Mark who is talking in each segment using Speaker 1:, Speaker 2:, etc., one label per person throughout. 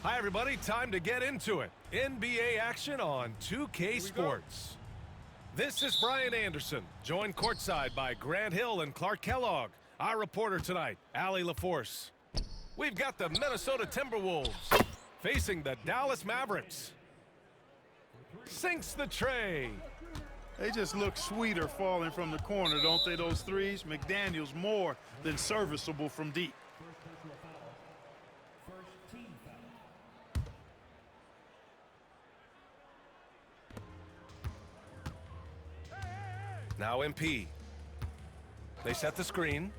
Speaker 1: Hi, everybody. Time to get into it. NBA action on 2K Sports. This is Brian Anderson, joined courtside by Grant Hill and Clark Kellogg. Our reporter tonight, Allie LaForce. We've got the Minnesota Timberwolves facing the Dallas Mavericks. Sinks the tray.
Speaker 2: They just look sweeter falling from the corner, don't they, those threes? McDaniels more than serviceable from deep.
Speaker 1: Now MP. They set the screen.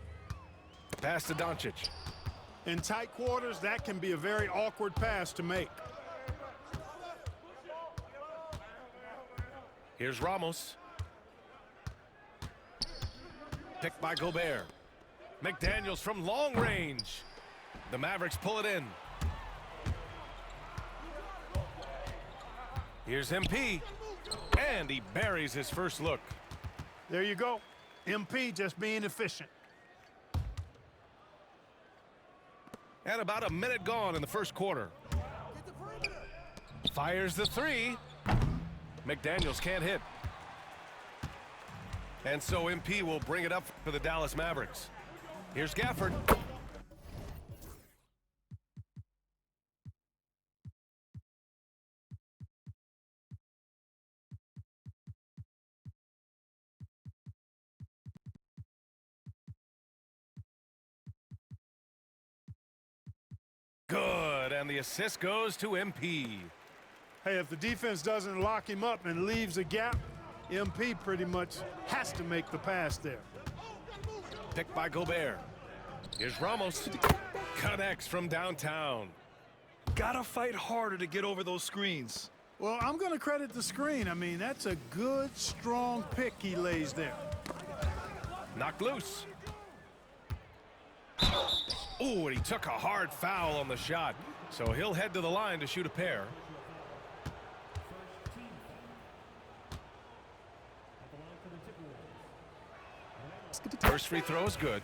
Speaker 1: Pass to Doncic.
Speaker 2: In tight quarters, that can be a very awkward pass to make.
Speaker 1: Here's Ramos. Picked by Gobert. McDaniels from long range. The Mavericks pull it in. Here's MP. And he buries his first look.
Speaker 2: There you go. MP just being efficient.
Speaker 1: And about a minute gone in the first quarter. Fires the three. McDaniels can't hit. And so MP will bring it up for the Dallas Mavericks. Here's Gafford. Good, and the assist goes to MP.
Speaker 2: Hey, if the defense doesn't lock him up and leaves a gap, MP pretty much has to make the pass there.
Speaker 1: Picked by Gobert. Here's Ramos. Connects from downtown.
Speaker 3: Gotta fight harder to get over those screens.
Speaker 2: Well, I'm going to credit the screen. I mean, that's a good, strong pick he lays there.
Speaker 1: Knocked loose. Ooh, and he took a hard foul on the shot. So he'll head to the line to shoot a pair. First free throw is good.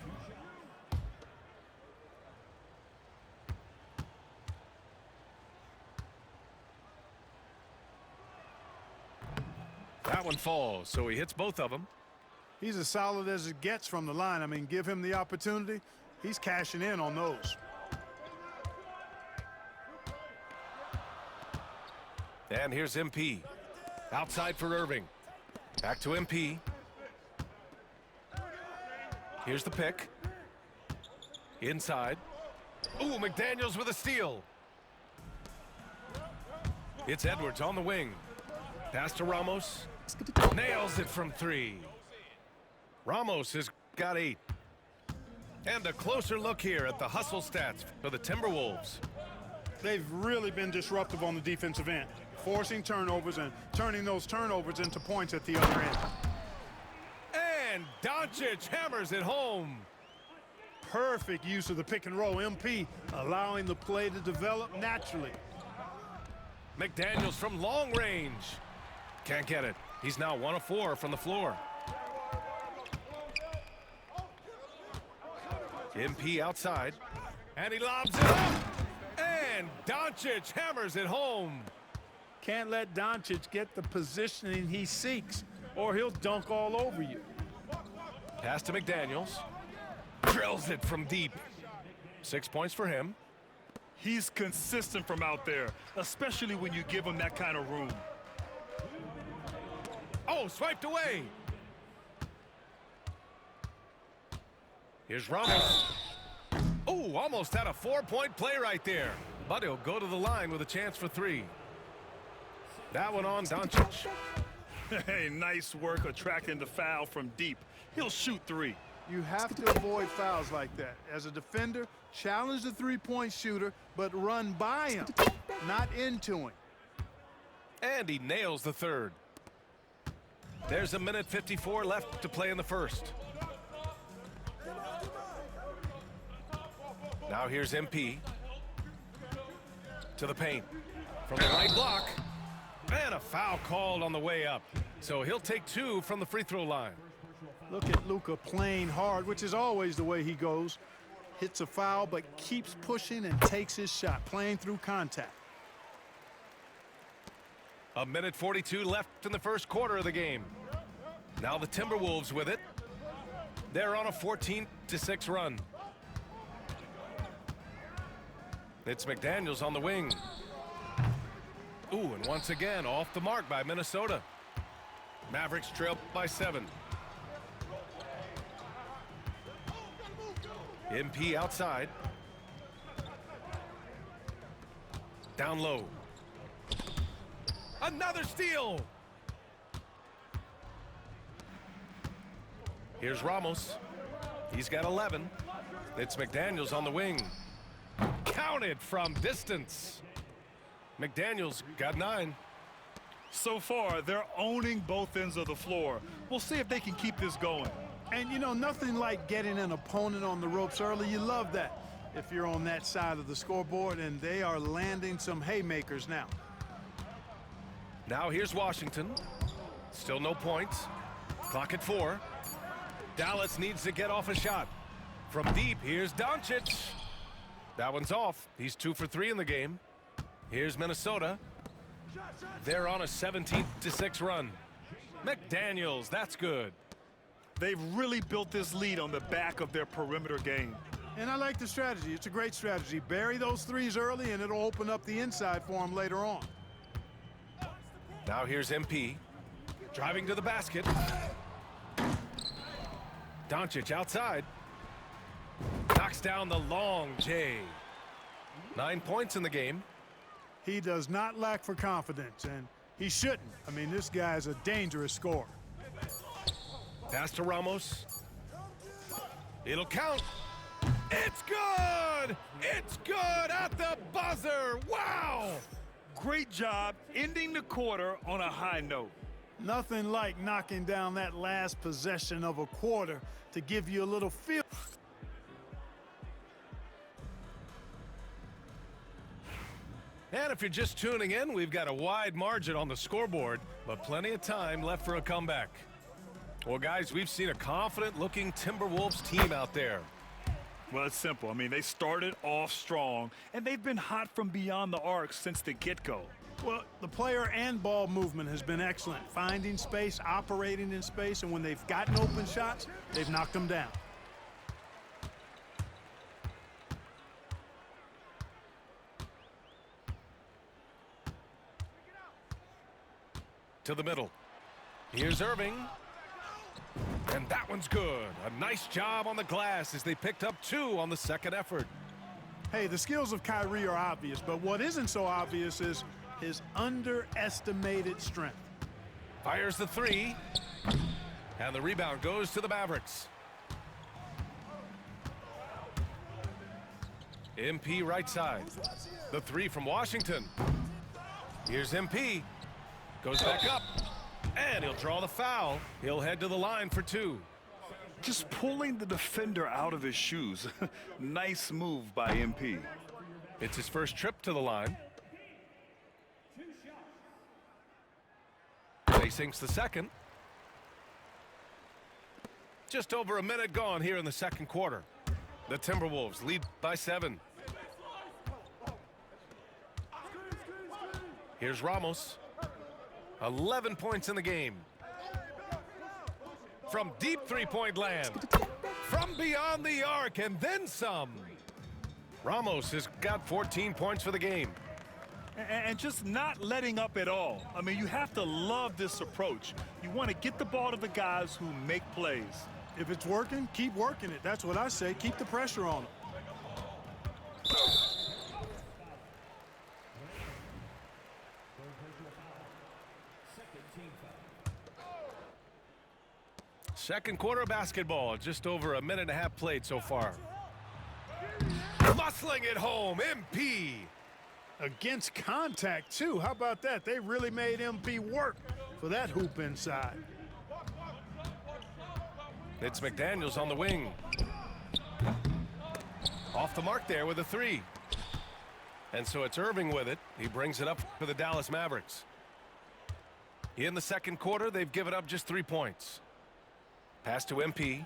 Speaker 1: That one falls, so he hits both of them.
Speaker 2: He's as solid as it gets from the line. I mean, give him the opportunity. He's cashing in on those.
Speaker 1: And here's MP. Outside for Irving. Back to MP. Here's the pick. Inside. Ooh, McDaniels with a steal. It's Edwards on the wing. Pass to Ramos. Nails it from three. Ramos has got 8. And a closer look here at the hustle stats for the Timberwolves.
Speaker 2: They've really been disruptive on the defensive end, forcing turnovers and turning those turnovers into points at the other end.
Speaker 1: And Doncic hammers it home.
Speaker 2: Perfect use of the pick and roll. MP allowing the play to develop naturally.
Speaker 1: McDaniels from long range. Can't get it. He's now 1 of 4 from the floor. MP outside. And he lobs it up. And Doncic hammers it home.
Speaker 2: Can't let Doncic get the positioning he seeks, or he'll dunk all over you.
Speaker 1: Pass to McDaniels. Drills it from deep. 6 points for him.
Speaker 3: He's consistent from out there, especially when you give him that kind of room.
Speaker 1: Oh, swiped away. Here's Ramos. Oh, almost had a 4-point play right there. But he'll go to the line with a chance for 3. That one on Doncic.
Speaker 3: Hey, nice work attracting the foul from deep. He'll shoot 3.
Speaker 2: You have to avoid fouls like that. As a defender, challenge the three-point shooter, but run by him, not into him.
Speaker 1: And he nails the third. There's a minute 54 left to play in the first. Now here's MP. To the paint. From the right block. And a foul called on the way up. So he'll take 2 from the free throw line.
Speaker 2: Look at Luka playing hard, which is always the way he goes. hits a foul, but keeps pushing and takes his shot, playing through contact.
Speaker 1: A minute 42 left in the first quarter of the game. Now the Timberwolves with it. They're on a 14-6 run. It's McDaniels on the wing. Ooh, and once again off the mark by Minnesota. Mavericks trail by 7. MP outside. Down low. Another steal. Here's Ramos. He's got 11. It's McDaniels on the wing. Counted from distance. McDaniels got 9.
Speaker 3: So far, they're owning both ends of the floor. We'll see if they can keep this going.
Speaker 2: And, you know, nothing like getting an opponent on the ropes early. You love that if you're on that side of the scoreboard, and they are landing some haymakers now.
Speaker 1: Now here's Washington. Still no points. Clock at 4. Dallas needs to get off a shot. From deep, here's Doncic. That one's off. He's 2 for 3 in the game. Here's Minnesota. They're on a 17-6 run. McDaniels, that's good.
Speaker 3: They've really built this lead on the back of their perimeter game.
Speaker 2: And I like the strategy. It's a great strategy. Bury those threes early, and it'll open up the inside for them later on.
Speaker 1: Now here's MP. Driving to the basket. Doncic outside. Knocks down the long J. 9 points in the game.
Speaker 2: He does not lack for confidence, and he shouldn't. I mean, this guy's a dangerous scorer.
Speaker 1: Pass to Ramos. It'll count. It's good! It's good at the buzzer! Wow!
Speaker 3: Great job ending the quarter on a high note.
Speaker 2: Nothing like knocking down that last possession of a quarter to give you a little feel.
Speaker 1: And if you're just tuning in, we've got a wide margin on the scoreboard, but plenty of time left for a comeback. Well, guys, we've seen a confident-looking Timberwolves team out there.
Speaker 3: Well, it's simple. I mean, they started off strong, and they've been hot from beyond the arc since the get-go.
Speaker 2: Well, the player and ball movement has been excellent. Finding space, operating in space, and when they've gotten open shots, they've knocked them down.
Speaker 1: To the middle. Here's Irving. And that one's good. A nice job on the glass as they picked up 2 on the second effort.
Speaker 2: Hey, the skills of Kyrie are obvious, but what isn't so obvious is his underestimated strength.
Speaker 1: Fires the 3. And the rebound goes to the Mavericks. MP right side. The 3 from Washington. Here's MP. Goes back up. And he'll draw the foul. He'll head to the line for 2.
Speaker 3: Just pulling the defender out of his shoes. Nice move by MP.
Speaker 1: It's his first trip to the line. He sinks the second. Just over a minute gone here in the second quarter. The Timberwolves lead by 7. Here's Ramos. 11 points in the game. From deep three-point land. From beyond the arc and then some. Ramos has got 14 points for the game.
Speaker 3: And just not letting up at all. I mean, you have to love this approach. You want to get the ball to the guys who make plays.
Speaker 2: If it's working, keep working it. That's what I say. Keep the pressure on him.
Speaker 1: Second quarter basketball, just over a minute and a half played so far. Muscling it home, MP.
Speaker 2: Against contact, too. How about that? They really made MP work for that hoop inside.
Speaker 1: It's McDaniels on the wing. Off the mark there with a 3. And so it's Irving with it. He brings it up for the Dallas Mavericks. In the second quarter, they've given up just 3 points. Pass to MP.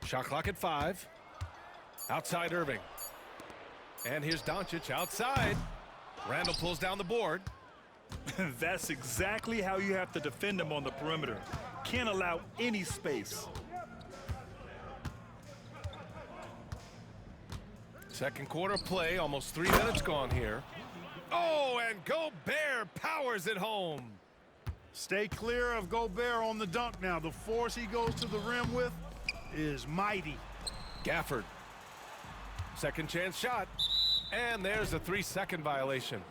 Speaker 1: Shot clock at 5. Outside Irving. And here's Doncic outside. Randall pulls down the board.
Speaker 3: That's exactly how you have to defend him on the perimeter. Can't allow any space.
Speaker 1: Second quarter play, almost 3 minutes gone here. Oh, and Gobert powers it home.
Speaker 2: Stay clear of Gobert on the dunk now. The force he goes to the rim with is mighty.
Speaker 1: Gafford. Second chance shot. And there's a 3-second violation.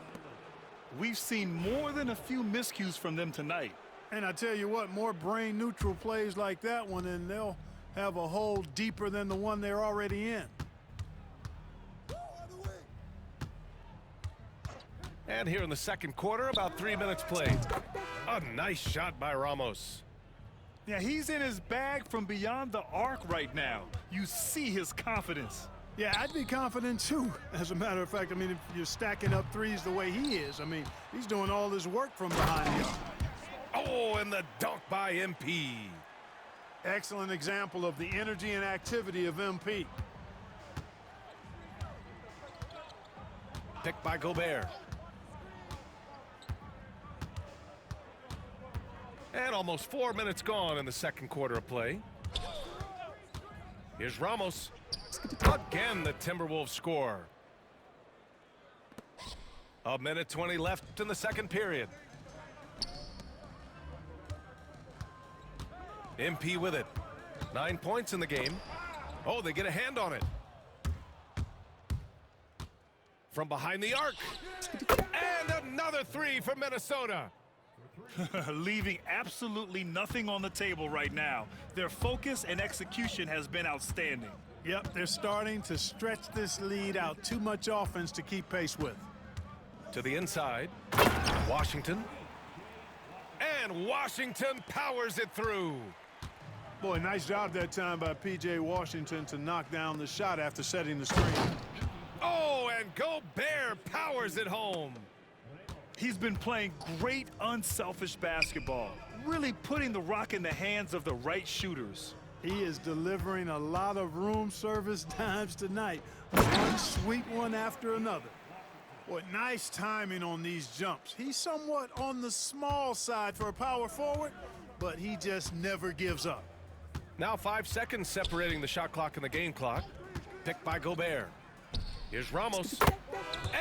Speaker 3: We've seen more than a few miscues from them tonight.
Speaker 2: And I tell you what, more brain-neutral plays like that one, and they'll have a hole deeper than the one they're already in.
Speaker 1: And here in the second quarter, about 3 minutes played. A nice shot by Ramos.
Speaker 3: Yeah, he's in his bag from beyond the arc right now. You see his confidence.
Speaker 2: Yeah, I'd be confident too. As a matter of fact, I mean, if you're stacking up threes the way he is, I mean, he's doing all this work from behind him.
Speaker 1: Oh, and the dunk by MP.
Speaker 2: Excellent example of the energy and activity of MP.
Speaker 1: Picked by Gobert. And almost 4 minutes gone in the second quarter of play. Here's Ramos. Again, the Timberwolves score. A minute 20 left in the second period. MP with it. 9 points in the game. Oh, they get a hand on it. From behind the arc. And another 3 for Minnesota.
Speaker 3: Leaving absolutely nothing on the table right now. Their focus and execution has been outstanding.
Speaker 2: Yep, they're starting to stretch this lead out. Too much offense to keep pace with.
Speaker 1: To the inside. Washington. And Washington powers it through.
Speaker 2: Boy, nice job that time by P.J. Washington to knock down the shot after setting the screen.
Speaker 1: Oh, and Gobert powers it home.
Speaker 3: He's been playing great, unselfish basketball, really putting the rock in the hands of the right shooters.
Speaker 2: He is delivering a lot of room service dimes tonight. One sweet one after another. Boy, nice timing on these jumps. He's somewhat on the small side for a power forward, but he just never gives up.
Speaker 1: Now 5 seconds separating the shot clock and the game clock. Picked by Gobert. Here's Ramos.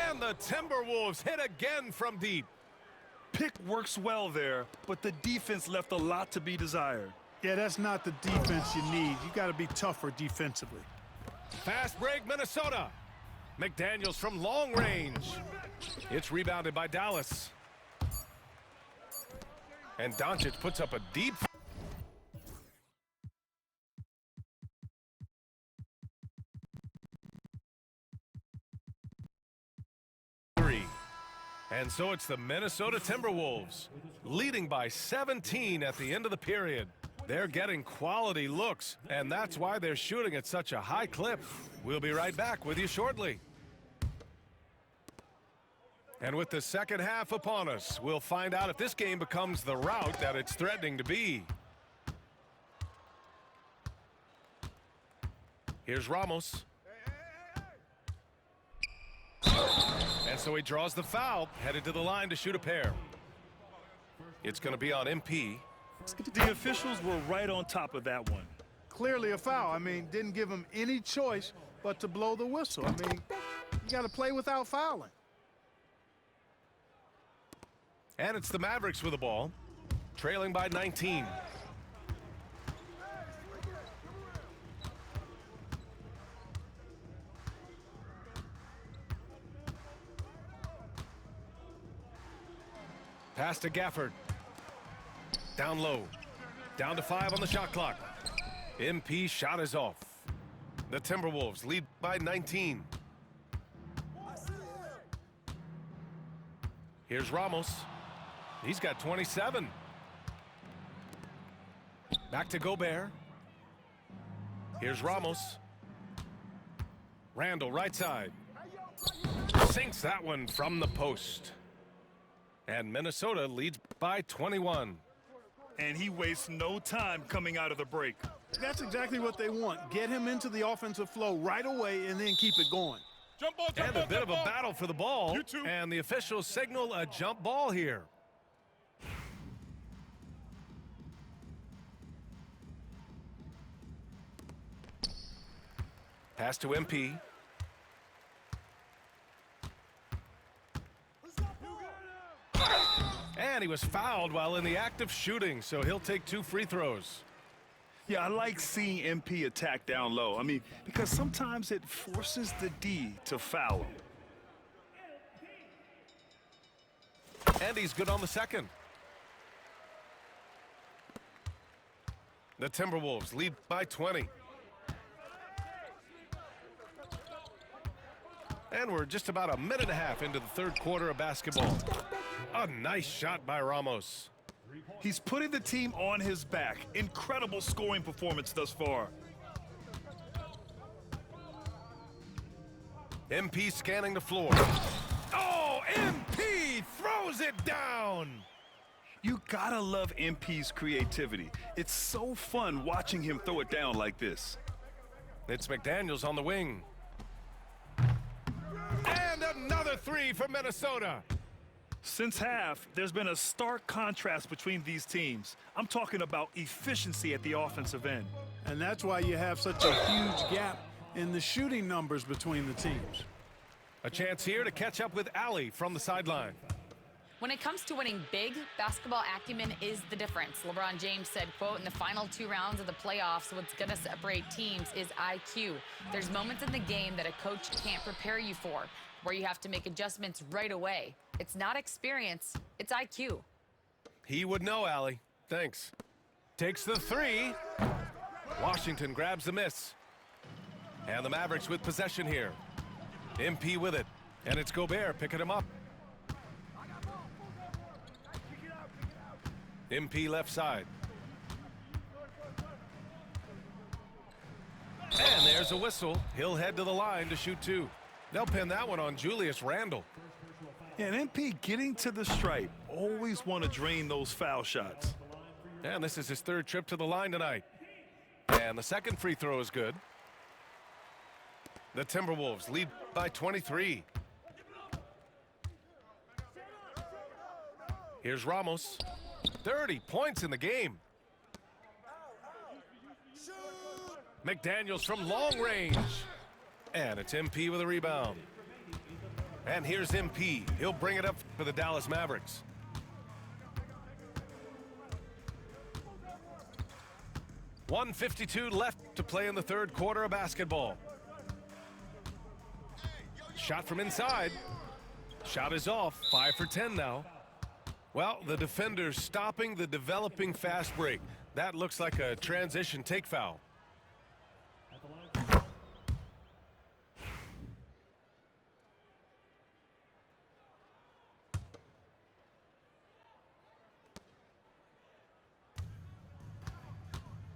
Speaker 1: And the Timberwolves hit again from deep.
Speaker 3: Pick works well there, but the defense left a lot to be desired.
Speaker 2: Yeah, that's not the defense you need. You got to be tougher defensively.
Speaker 1: Fast break, Minnesota. McDaniels from long range. It's rebounded by Dallas. And Doncic puts up a deep three. And so it's the Minnesota Timberwolves leading by 17 at the end of the period. They're getting quality looks, and that's why they're shooting at such a high clip. We'll be right back with you shortly. And with the second half upon us, we'll find out if this game becomes the rout that it's threatening to be. Here's Ramos. And so he draws the foul, headed to the line to shoot a pair. It's going to be on MP.
Speaker 3: The officials were right on top of that one.
Speaker 2: Clearly a foul. I mean, didn't give him any choice but to blow the whistle. I mean, you got to play without fouling.
Speaker 1: And it's the Mavericks with the ball, trailing by 19. Pass to Gafford. Down low. Down to 5 on the shot clock. MP shot is off. The Timberwolves lead by 19. Here's Ramos. He's got 27. Back to Gobert. Here's Ramos. Randall, right side. Sinks that one from the post. And Minnesota leads by 21.
Speaker 3: And he wastes no time coming out of the break.
Speaker 2: That's exactly what they want. Get him into the offensive flow right away and then keep it going.
Speaker 3: Jump ball,
Speaker 1: And a bit of a battle for the ball. And the officials signal a jump ball here. Pass to MP. And he was fouled while in the act of shooting, so he'll take 2 free throws.
Speaker 3: Yeah, I like seeing MP attack down low. I mean, because sometimes it forces the D to foul him.
Speaker 1: And he's good on the second. The Timberwolves lead by 20. And we're just about a minute and a half into the third quarter of basketball. A nice shot by Ramos.
Speaker 3: He's putting the team on his back. Incredible scoring performance thus far.
Speaker 1: MP scanning the floor. Oh, MP throws it down.
Speaker 3: You gotta love MP's creativity. It's so fun watching him throw it down like this.
Speaker 1: It's McDaniels on the wing. And another 3 for Minnesota.
Speaker 3: Since half, there's been a stark contrast between these teams. I'm talking about efficiency at the offensive end.
Speaker 2: And that's why you have such a huge gap in the shooting numbers between the teams.
Speaker 1: A chance here to catch up with Allie from the sideline.
Speaker 4: When it comes to winning big, basketball acumen is the difference. LeBron James said, quote, in the final 2 rounds of the playoffs, what's going to separate teams is IQ. There's moments in the game that a coach can't prepare you for, where you have to make adjustments right away. It's not experience, it's IQ.
Speaker 1: He would know, Allie. Thanks. Takes the 3. Washington grabs the miss. And the Mavericks with possession here. MP with it. And it's Gobert picking him up. MP left side. And there's a whistle. He'll head to the line to shoot 2. They'll pin that one on Julius Randle.
Speaker 3: Yeah, and MP getting to the stripe. Always want to drain those foul shots.
Speaker 1: And this is his 3rd trip to the line tonight. And the second free throw is good. The Timberwolves lead by 23. Here's Ramos. 30 points in the game. McDaniels from long range. And it's MP with a rebound. And here's MP. He'll bring it up for the Dallas Mavericks. .152 left to play in the third quarter of basketball. Shot from inside. Shot is off. 5 for 10 now. Well, the defender's stopping the developing fast break. That looks like a transition take foul.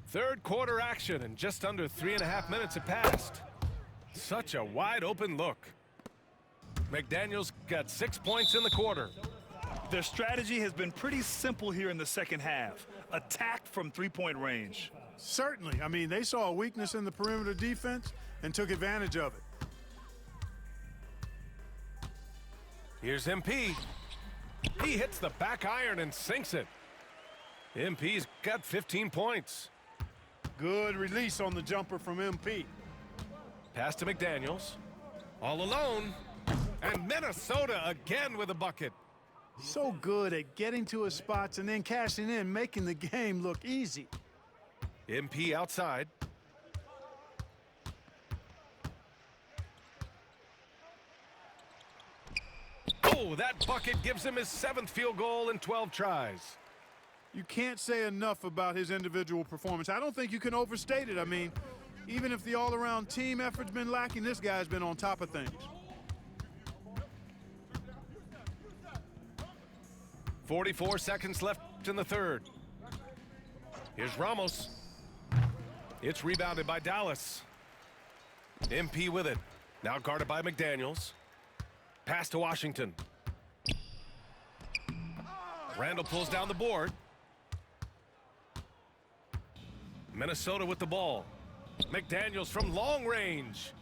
Speaker 1: Third quarter action, and just under 3.5 minutes have passed. Such a wide open look. McDaniels got 6 points in the quarter.
Speaker 3: Their strategy has been pretty simple here in the second half. Attack from 3-point range.
Speaker 2: Certainly. I mean, they saw a weakness in the perimeter defense and took advantage of it.
Speaker 1: Here's MP. He hits the back iron and sinks it. MP's got 15 points.
Speaker 2: Good release on the jumper from MP.
Speaker 1: Pass to McDaniels. All alone. And Minnesota again with a bucket.
Speaker 2: So good at getting to his spots and then cashing in, making the game look easy.
Speaker 1: MP outside. Oh, that bucket gives him his 7th field goal in 12 tries.
Speaker 2: You can't say enough about his individual performance. I don't think you can overstate it. I mean, even if the all-around team effort's been lacking, this guy's been on top of things.
Speaker 1: 44 seconds left in the third. Here's Ramos. It's rebounded by Dallas. MP with it. Now guarded by McDaniels. Pass to Washington. Randle pulls down the board. Minnesota with the ball. McDaniels from long range.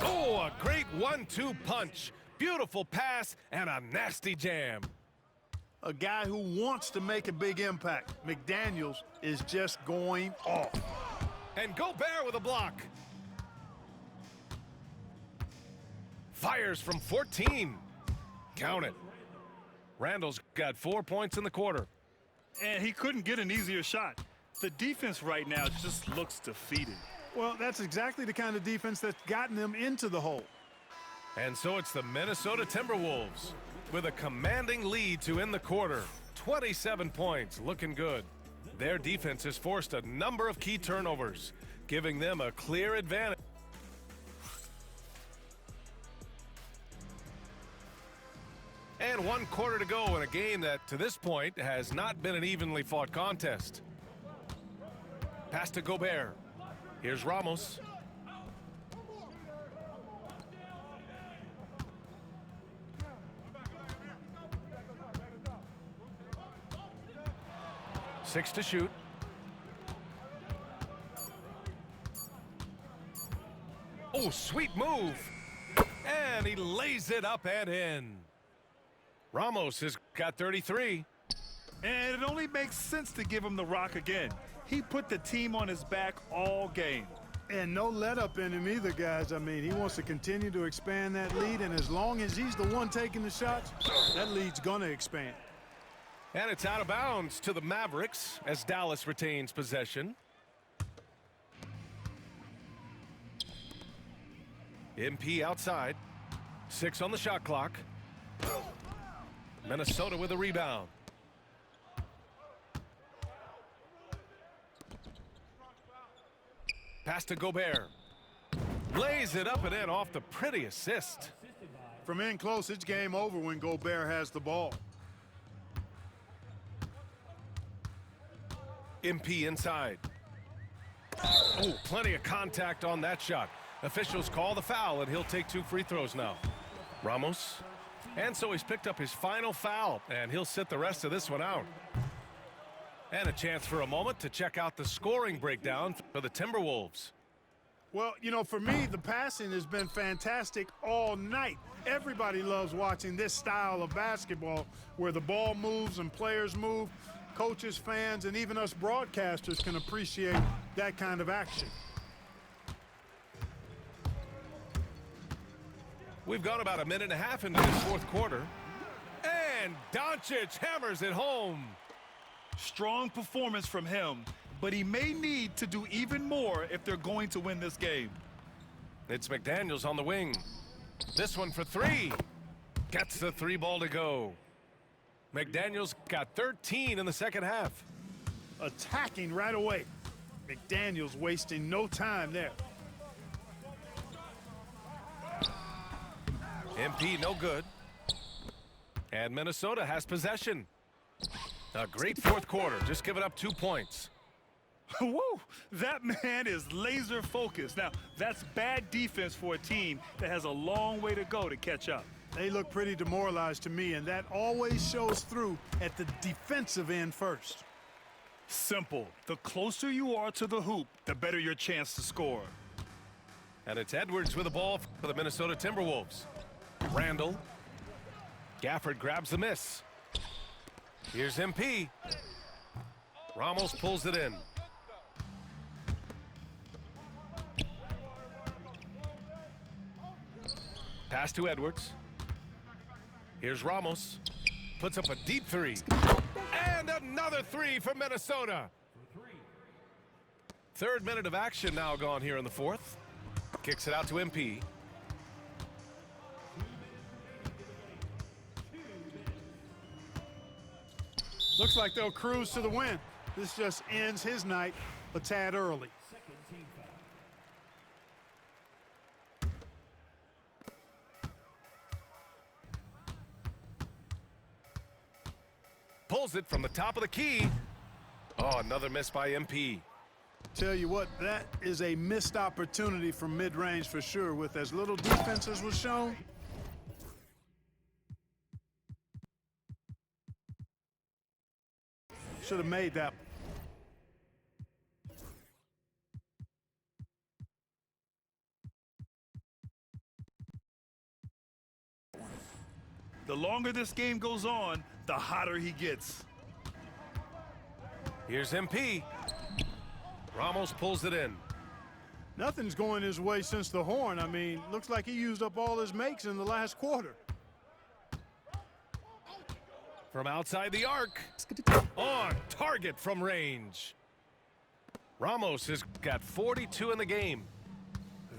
Speaker 1: Oh, a great 1-2 punch. Beautiful pass and a nasty jam.
Speaker 2: A guy who wants to make a big impact. McDaniels is just going off.
Speaker 1: And Gobert with a block. Fires from 14. Count it. Randall's got 4 points in the quarter.
Speaker 3: And he couldn't get an easier shot. The defense right now just looks defeated.
Speaker 2: Well, that's exactly the kind of defense that's gotten them into the hole.
Speaker 1: And so it's the Minnesota Timberwolves with a commanding lead to end the quarter. 27 points, looking good. Their defense has forced a number of key turnovers, giving them a clear advantage. And 1 quarter to go in a game that, to this point, has not been an evenly fought contest. Pass to Gobert. Here's Ramos. Six to shoot. Oh, sweet move. And he lays it up and in. Ramos has got 33.
Speaker 3: And it only makes sense to give him the rock again. He put the team on his back all game.
Speaker 2: And no let up in him either, guys. I mean, he wants to continue to expand that lead, and as long as he's the one taking the shots, that lead's going to expand.
Speaker 1: And it's out of bounds to the Mavericks as Dallas retains possession. MP outside. 6 on the shot clock. Minnesota with a rebound. Pass to Gobert. Lays it up and in off the pretty assist.
Speaker 2: From in close, it's game over when Gobert has the ball.
Speaker 1: MP inside. Oh, plenty of contact on that shot. Officials call the foul, and he'll take 2 free throws now. Ramos. And so he's picked up his final foul, and he'll sit the rest of this one out. And a chance for a moment to check out the scoring breakdown for the Timberwolves.
Speaker 2: Well, you know, for me, the passing has been fantastic all night. Everybody loves watching this style of basketball where the ball moves and players move. Coaches, fans, and even us broadcasters can appreciate that kind of action.
Speaker 1: We've gone about a minute and a half into this 4th quarter. And Doncic hammers it home.
Speaker 3: Strong performance from him, but he may need to do even more if they're going to win this game.
Speaker 1: It's McDaniels on the wing. This one for 3. Gets the 3 ball to go. McDaniels got 13 in the second half.
Speaker 2: Attacking right away. McDaniels wasting no time there.
Speaker 1: MP no good. And Minnesota has possession. A great 4th quarter, just giving up 2 points.
Speaker 3: Woo! That man is laser focused. Now, that's bad defense for a team that has a long way to go to catch up.
Speaker 2: They look pretty demoralized to me, and that always shows through at the defensive end first.
Speaker 3: Simple. The closer you are to the hoop, the better your chance to score.
Speaker 1: And it's Edwards with the ball for the Minnesota Timberwolves. Randall. Gafford grabs the miss. Here's MP. Ramos pulls it in. Pass to Edwards. Here's Ramos. Puts up a deep 3. And another 3 for Minnesota. 3rd minute of action now gone here in the 4th. Kicks it out to MP.
Speaker 2: Looks like they'll cruise to the win. This just ends his night a tad early.
Speaker 1: Pulls it from the top of the key. Oh, another miss by MP.
Speaker 2: Tell you what, that is a missed opportunity from mid-range for sure. With as little defense as was shown, should have made that.
Speaker 3: The longer this game goes on, the hotter he gets.
Speaker 1: Here's MP. Ramos pulls it in.
Speaker 2: Nothing's going his way since the horn. I mean, looks like he used up all his makes in the last quarter.
Speaker 1: From outside the arc. On target from range. Ramos has got 42 in the game.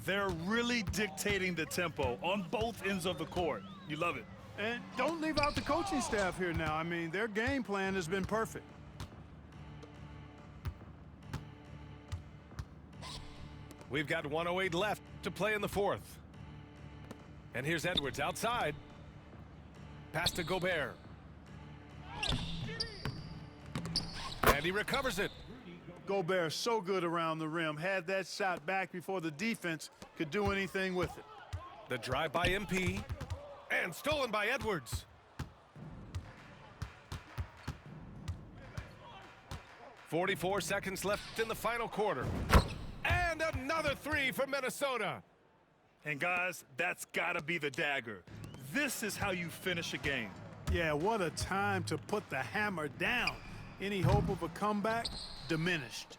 Speaker 3: They're really dictating the tempo on both ends of the court. You love it.
Speaker 2: And don't leave out the coaching staff here now. I mean, their game plan has been perfect.
Speaker 1: We've got 1:08 left to play in the fourth. And here's Edwards outside. Pass to Gobert. And he recovers it.
Speaker 2: Gobert so good around the rim. Had that shot back before the defense could do anything with it.
Speaker 1: The drive by MP. And stolen by Edwards. .44 seconds left in the final quarter. And another three for Minnesota.
Speaker 3: And guys, that's gotta be the dagger. This is how you finish a game.
Speaker 2: Yeah, what a time to put the hammer down. Any hope of a comeback? Diminished.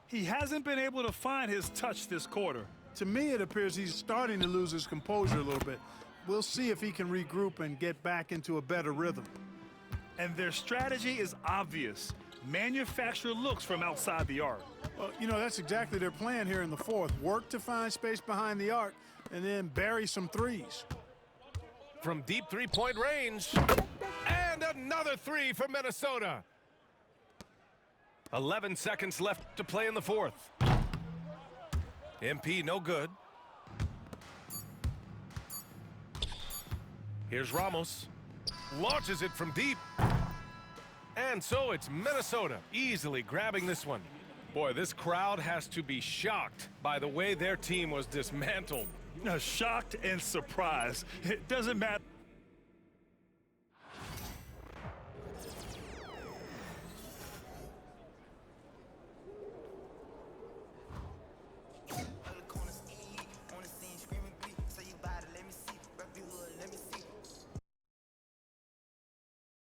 Speaker 3: He hasn't been able to find his touch this quarter.
Speaker 2: To me, it appears he's starting to lose his composure a little bit. We'll see if he can regroup and get back into a better rhythm.
Speaker 3: And their strategy is obvious. Manufacture looks from outside the arc.
Speaker 2: Well, you know, that's exactly their plan here in the fourth. Work to find space behind the arc and then bury some threes.
Speaker 1: From deep three-point range. And another three for Minnesota. 11 seconds left to play in the fourth. MP no good. Here's Ramos. Launches it from deep. And so it's Minnesota easily grabbing this one. Boy, this crowd has to be shocked by the way their team was dismantled.
Speaker 3: Shocked and surprised. It doesn't matter